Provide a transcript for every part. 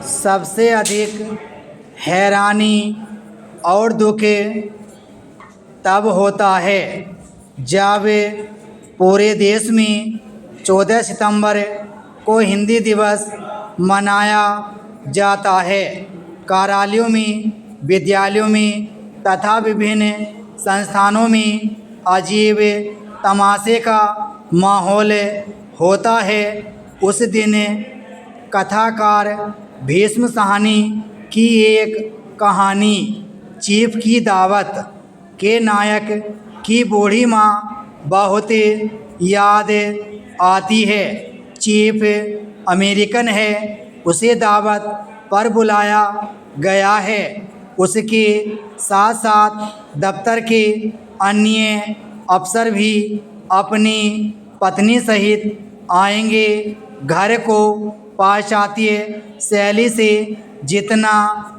सबसे अधिक हैरानी और दुख तब होता है जब पूरे देश में 14 सितंबर को हिंदी दिवस मनाया जाता है। कार्यालयों में, विद्यालयों में तथा विभिन्न संस्थानों में अजीब तमाशे का माहौल होता है। उस दिन कथाकार भीष्म साहनी की एक कहानी चीफ की दावत के नायक की बूढ़ी माँ बहुत याद आती है। चीफ अमेरिकन है, उसे दावत पर बुलाया गया है। उसके साथ साथ दफ्तर के अन्य अफसर भी अपनी पत्नी सहित आएंगे। घर को पाश्चात्य शैली से जितना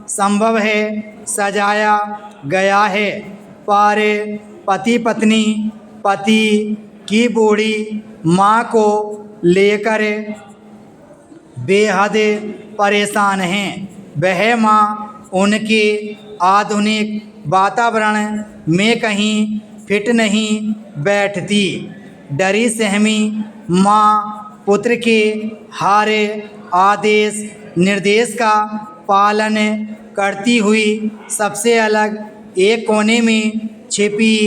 संभव है सजाया गया है, पर पति पत्नी पति की बूढ़ी माँ को लेकर बेहद परेशान हैं। वह माँ उनके आधुनिक वातावरण में कहीं फिट नहीं बैठती। डरी सहमी माँ पुत्र के हर आदेश निर्देश का पालन करती हुई सबसे अलग एक कोने में छिपी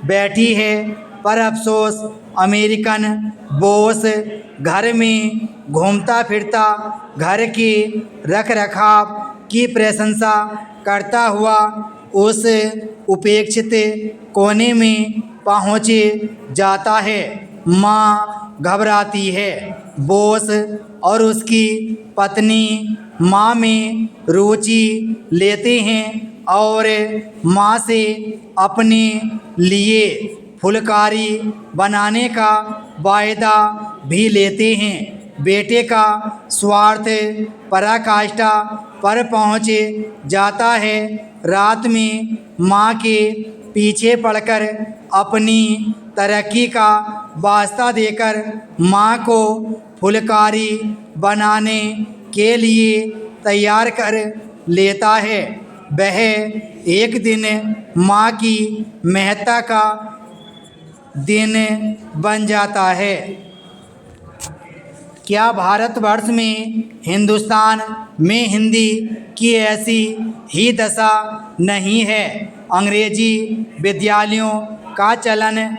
बैठी है। पर अफसोस, अमेरिकन बॉस घर में घूमता फिरता घर के रख रखाव की प्रशंसा करता हुआ उस उपेक्षित कोने में पहुँच जाता है। माँ घबराती है। बॉस और उसकी पत्नी माँ में रुचि लेते हैं और माँ से अपने लिए फुलकारी बनाने का वायदा भी लेते हैं। बेटे का स्वार्थ पराकाष्ठा पर पहुँच जाता है। रात में माँ के पीछे पड़कर अपनी तरक्की का वास्ता देकर माँ को फुलकारी बनाने के लिए तैयार कर लेता है। वह एक दिन माँ की महत्ता का दिन बन जाता है। क्या भारतवर्ष में, हिंदुस्तान में हिंदी की ऐसी ही दशा नहीं है? अंग्रेजी विद्यालयों का चलन,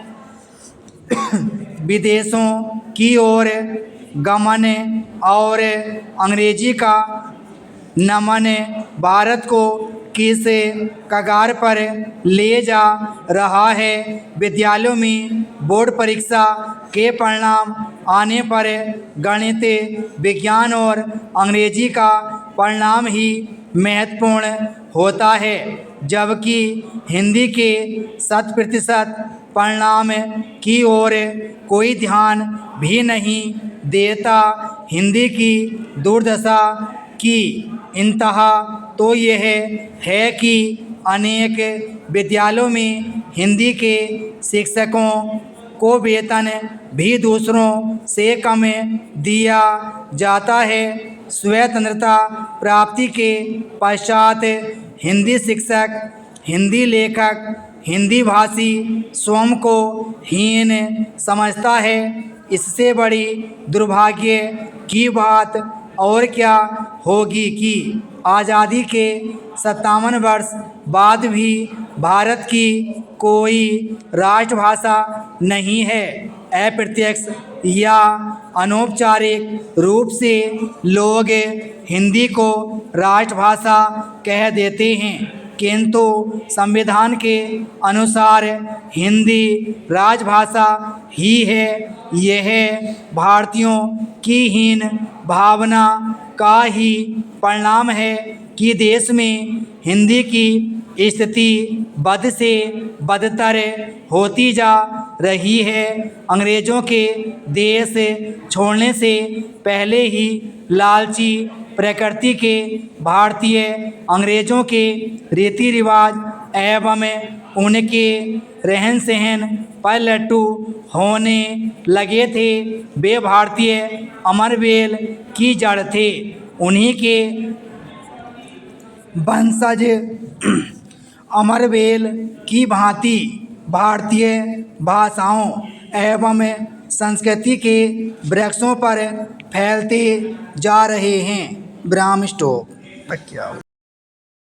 विदेशों की ओर गमन और अंग्रेजी का नमन भारत को किस कगार पर ले जा रहा है? विद्यालयों में बोर्ड परीक्षा के परिणाम आने पर गणित, विज्ञान और अंग्रेजी का परिणाम ही महत्वपूर्ण होता है, जबकि हिंदी के 100% परिणाम की ओर कोई ध्यान भी नहीं देता। हिंदी की दुर्दशा की इंतहा तो यह है कि अनेक विद्यालयों में हिंदी के शिक्षकों को वेतन भी दूसरों से कम दिया जाता है। स्वतंत्रता प्राप्ति के पश्चात हिंदी शिक्षक, हिंदी लेखक, हिंदी भाषी स्वयं को हीन समझता है। इससे बड़ी दुर्भाग्य की बात और क्या होगी कि आज़ादी के 57 वर्ष बाद भी भारत की कोई राष्ट्रभाषा नहीं है। अप्रत्यक्ष या अनौपचारिक रूप से लोग हिंदी को राष्ट्रभाषा कह देते हैं, किंतु संविधान के अनुसार हिंदी राजभाषा ही है। यह भारतीयों की हीन भावना का ही परिणाम है कि देश में हिंदी की स्थिति बद से बदतर होती जा रही है। अंग्रेज़ों के देश छोड़ने से पहले ही लालची प्रकृति के भारतीय अंग्रेज़ों के रीति रिवाज एवं उनके रहन सहन पर लट्टू होने लगे थे। वे भारतीय अमरवेल की जड़ थे। उन्हीं के वंशज अमरवेल की भांति भारतीय भाषाओं एवं संस्कृति के वृक्षों पर फैलते जा रहे हैं। ब्राह्म स्टॉक।